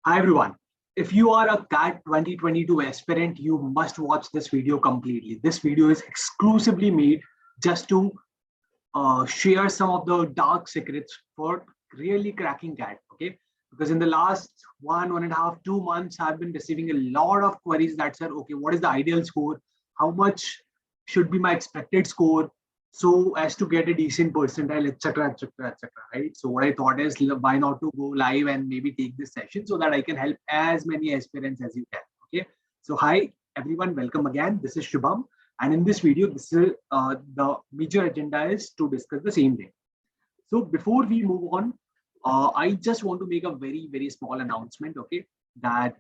Hi everyone. If you are a CAT 2022 aspirant, you must watch this video completely. This video is exclusively made just to share some of the dark secrets for really cracking CAT. Okay, because in the last 1.5, 2 months, I've been receiving a lot of queries that said, okay, what is the ideal score? How much should be my expected score? So as to get a decent percentile, etc., etc., etc. Right. So what I thought is, why not to go live and maybe take this session so that I can help as many aspirants as you can. Okay. So hi everyone, welcome again. This is Shubham, and in this video, this is the major agenda is to discuss the same thing. So before we move on, I just want to make a very small announcement. Okay, that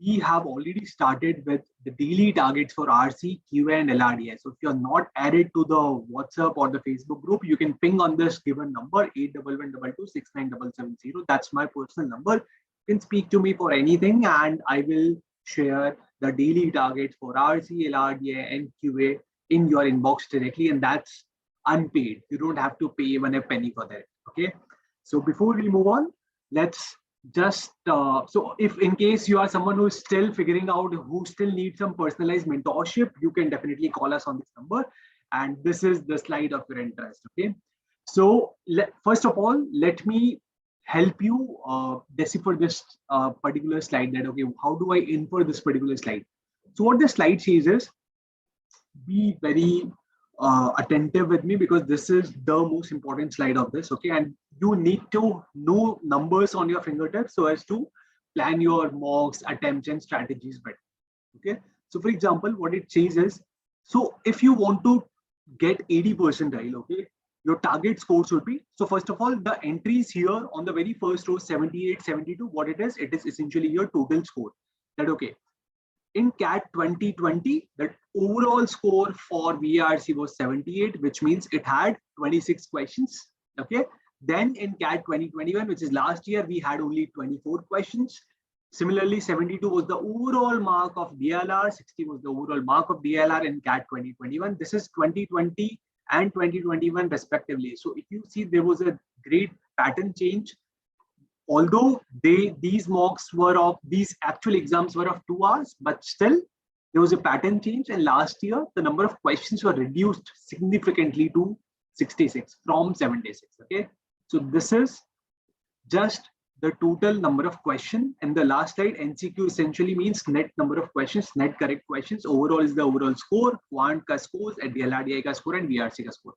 we have already started with the daily targets for RC, QA, and LRDI. So if you're not added to the WhatsApp or the Facebook group, you can ping on this given number 8112269770. That's my personal number. You can speak to me for anything, and I will share the daily targets for RC, LRDI, and QA in your inbox directly, and that's unpaid. You don't have to pay even a penny for that. Okay. So before we move on, let's just so if in case you are someone who is still figuring out, who still needs some personalized mentorship, you can definitely call us on this number, and this is the slide of your interest. Okay. So first of all, let me help you decipher this particular slide. That okay, how do I infer this particular slide? So what the slide says is, be very attentive with me, because this is the most important slide of this. Okay, and you need to know numbers on your fingertips so as to plan your mocks, attempts, and strategies better. Okay, so for example, what it says is, so if you want to get 80 percentile, okay, your target scores would be, so first of all, the entries here on the very first row, 78, 72, what it is essentially your total score. That okay, in CAT 2020, the overall score for VARC was 78, which means it had 26 questions. Okay. Then in CAT 2021, which is last year, we had only 24 questions. Similarly, 72 was the overall mark of DLR, 60 was the overall mark of DLR in CAT 2021. This is 2020 and 2021 respectively. So if you see, there was a great pattern change. Although these mocks were of, these actual exams were of 2 hours, but still there was a pattern change. And last year, the number of questions were reduced significantly to 66 from 76. Okay, so this is just the total number of questions. And the last slide, NCQ essentially means net number of questions, net correct questions. Overall is the overall score, quant ka scores, and LRDI ka score, and VRC ka score.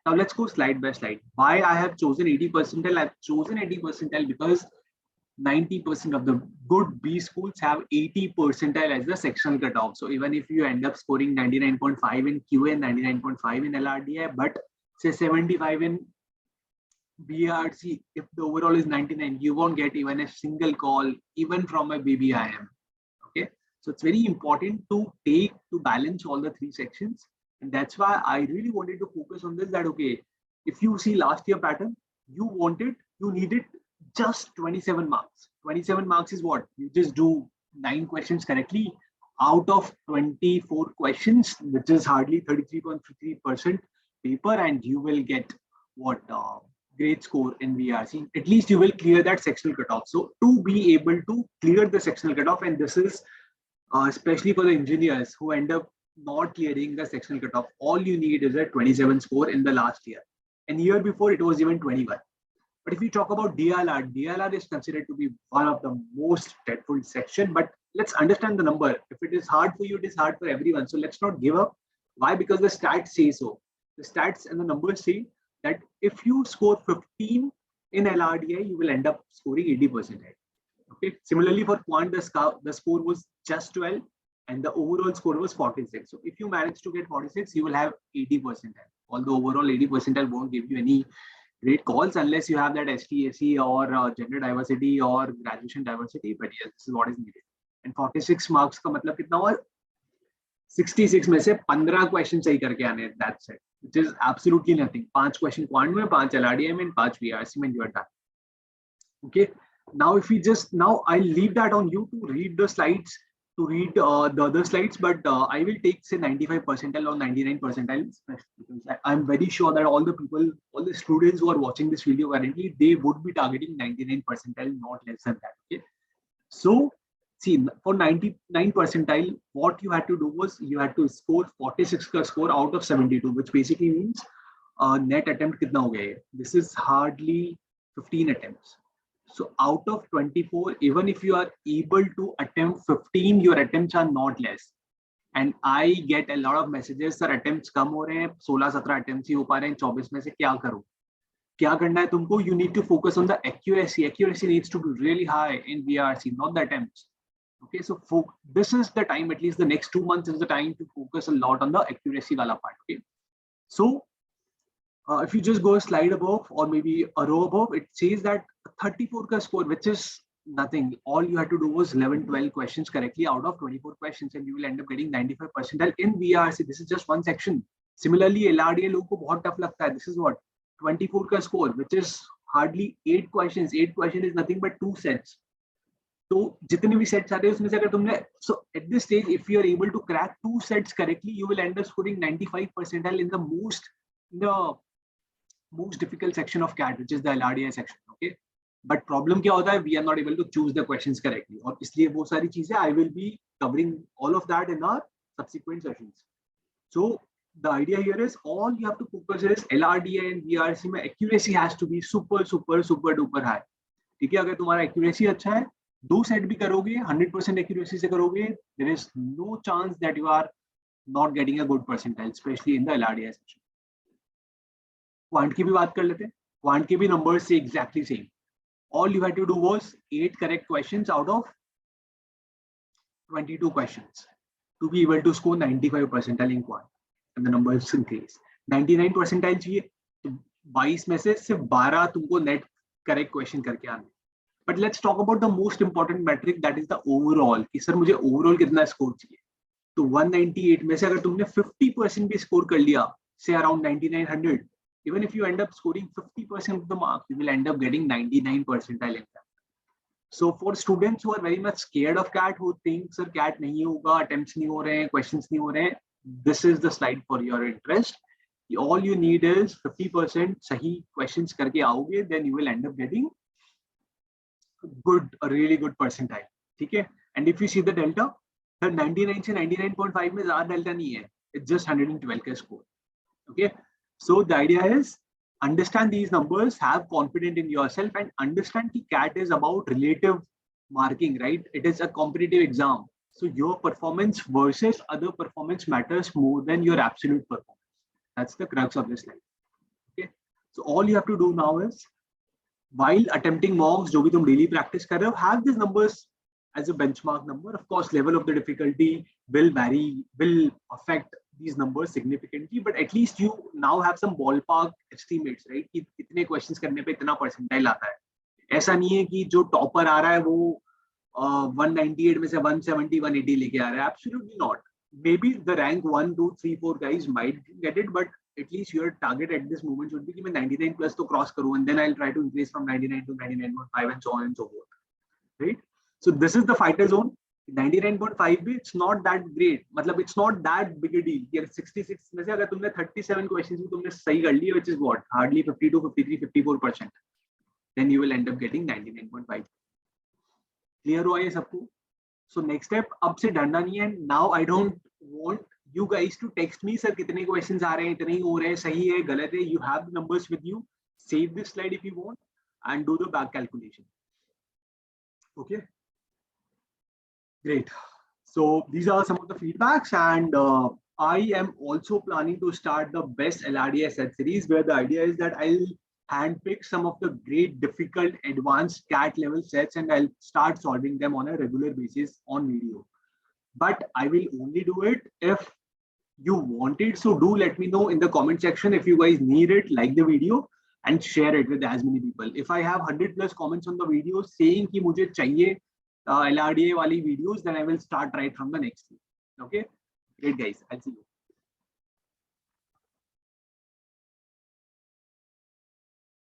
Now let's go slide by slide. Why I have chosen 80 percentile? I've chosen 80 percentile because 90% of the good B schools have 80 percentile as the sectional cutoff. So even if you end up scoring 99.5 in QA and 99.5 in LRDI, but say 75 in BRC, if the overall is 99, you won't get even a single call, even from a BBIM. Okay, so it's very important to balance all the 3 sections. And that's why I really wanted to focus on this, that okay, if you see last year pattern, you needed just 27 marks. 27 marks is what? You just do 9 questions correctly out of 24 questions, which is hardly 33.3% paper, and you will get what great score in VRC. At least you will clear that sectional cutoff. So to be able to clear the sectional cutoff, and this is especially for the engineers who end up not clearing the sectional cutoff, all you need is a 27 score in the last year. And year before it was even 21. But if you talk about DLR is considered to be one of the most dreadful section. But let's understand the number. If it is hard for you, it is hard for everyone. So let's not give up. Why? Because the stats say so. The stats and the numbers say that if you score 15 in LRDI, you will end up scoring 80%. Okay. Similarly, for quant, the score was just 12. And the overall score was 46. So if you manage to get 46, you will have 80 percentile. Although overall 80 percentile won't give you any great calls unless you have that STAC or gender diversity or graduation diversity. But yes, this is what is needed. And 46 marks का मतलब कितना हुआ? 66 में से 15 questions सही करके आने. That's it. Which is absolutely nothing. 5 question quant में, 5 LRDI में, 5 VRC में, you are done. Okay. Now if we I'll leave that on you to read the slides. To read the other slides, but I will take say 95 percentile or 99 percentile, because I'm very sure that all the students who are watching this video currently, they would be targeting 99 percentile, not less than that. Okay, So see, for 99 percentile, what you had to do was you had to score 46 ka score out of 72, which basically means net attempt kitna ho gaya hai? This is hardly 15 attempts. So out of 24, even if you are able to attempt 15, your attempts are not less. And I get a lot of messages, sir, attempts कम हो रहे हैं, 16-17 attempts ही हो पा रहे हैं, 24 में से क्या करूं? क्या करना है तुमको? You need to focus on the accuracy. Accuracy needs to be really high in VRC, not the attempts. Okay, so this is the time, at least the next 2 months is the time to focus a lot on the accuracy wala part. Okay, so if you just go a slide above or maybe a row above, it says that 34 ka score, which is nothing. All you had to do was 11-12 questions correctly out of 24 questions, and you will end up getting 95 percentile in VRC. This is just one section. Similarly, LRDI लोगों को बहुत tough लगता है. This is what 24 का score, which is hardly 8 questions. 8 questions is nothing but 2 sets. तो जितने भी sets आते हैं उसमें से अगर तुमने, so at this stage, if you are able to crack 2 sets correctly, you will end up scoring 95 percentile in the most difficult section of CAT, which is the LRDI section. Okay, but problem क्या होता है? We are not able to choose the questions correctly. और इसलिए वो सारी चीजें I will be covering all of that in our subsequent sessions. So the idea here is all you have to focus is LRDI and VRC में accuracy has to be super duper high. ठीक है, अगर तुम्हारा accuracy अच्छा है, 2 set भी करोगे, 100% accuracy से करोगे, there is no chance that you are not getting a good percentile, especially in the LRDI section. Quant की भी बात कर लेते हैं. Quant के भी numbers से exactly same. All you had to do was 8 correct questions out of 22 questions to be able to score 95 percentile in quant, and the numbers increase. 99 percentile चाहिए तो 22 में से सिर्फ 12 तुमको net correct question करके आने. But let's talk about the most important metric, that is the overall. कि sir मुझे overall कितना score चाहिए? तो 198 में से अगर तुमने 50% भी score कर लिया, say around 9900, even if you end up scoring 50% of the mark, you will end up getting 99 percentile in CAT. So for students who are very much scared of CAT, who think sir CAT नहीं होगा, attempts नहीं हो रहे हैं, questions नहीं हो रहे हैं, this is the slide for your interest. All you need is 50% सही questions करके आओगे, then you will end up getting a really good percentile. ठीक है? And if you see the delta, the 99 से 99.5 में ज़्यादा delta नहीं है, it's just 112 का score. Okay? So the idea is understand these numbers, have confidence in yourself, and understand that CAT is about relative marking, right? It is a competitive exam. So your performance versus other performance matters more than your absolute performance. That's the crux of this slide. Okay. So all you have to do now is, while attempting mocks, जो भी तुम daily practice कर रहे हो, have these numbers as a benchmark number. Of course, level of the difficulty will vary, will affect these numbers significantly, but at least you now have some ballpark estimates, right? कि कितने questions करने पे इतना percentile आता है. ऐसा नहीं है कि जो topper आ रहा है वो 198 में से 170, 180 लेके आ रहा है. Absolutely not. Maybe the rank 1, 2, 3, 4 guys might get it, but at least your target at this moment should be कि मैं 99 plus तो cross करूँ, and then I'll try to increase from 99 to 99.5 and so on and so forth, right? So this is the fighter zone. 99.5 भी it's not that great, मतलब it's not that big a deal. यार 66 में से अगर तुमने 37 questions भी तुमने सही कर लिए, which is what, hardly 52, 53, 54%, then you will end up getting 99.5. Clear हुआ ये सबको? So next step, अब से डरना नहीं है. Now I don't want you guys to text me, sir कितने questions आ रहे हैं, इतने ही हो रहे हैं, सही है, गलत है. You have the numbers with you. Save this slide if you want and do the back calculation. Okay. Great. So these are some of the feedbacks, and I am also planning to start the best LRDI set series, where the idea is that I'll handpick some of the great, difficult, advanced CAT level sets, and I'll start solving them on a regular basis on video. But I will only do it if you want it. So do let me know in the comment section if you guys need it, like the video and share it with as many people. If I have 100+ comments on the video saying कि मुझे चाहिए LRDI wali videos, then I will start right from the next week. Okay, great guys, I'll see you.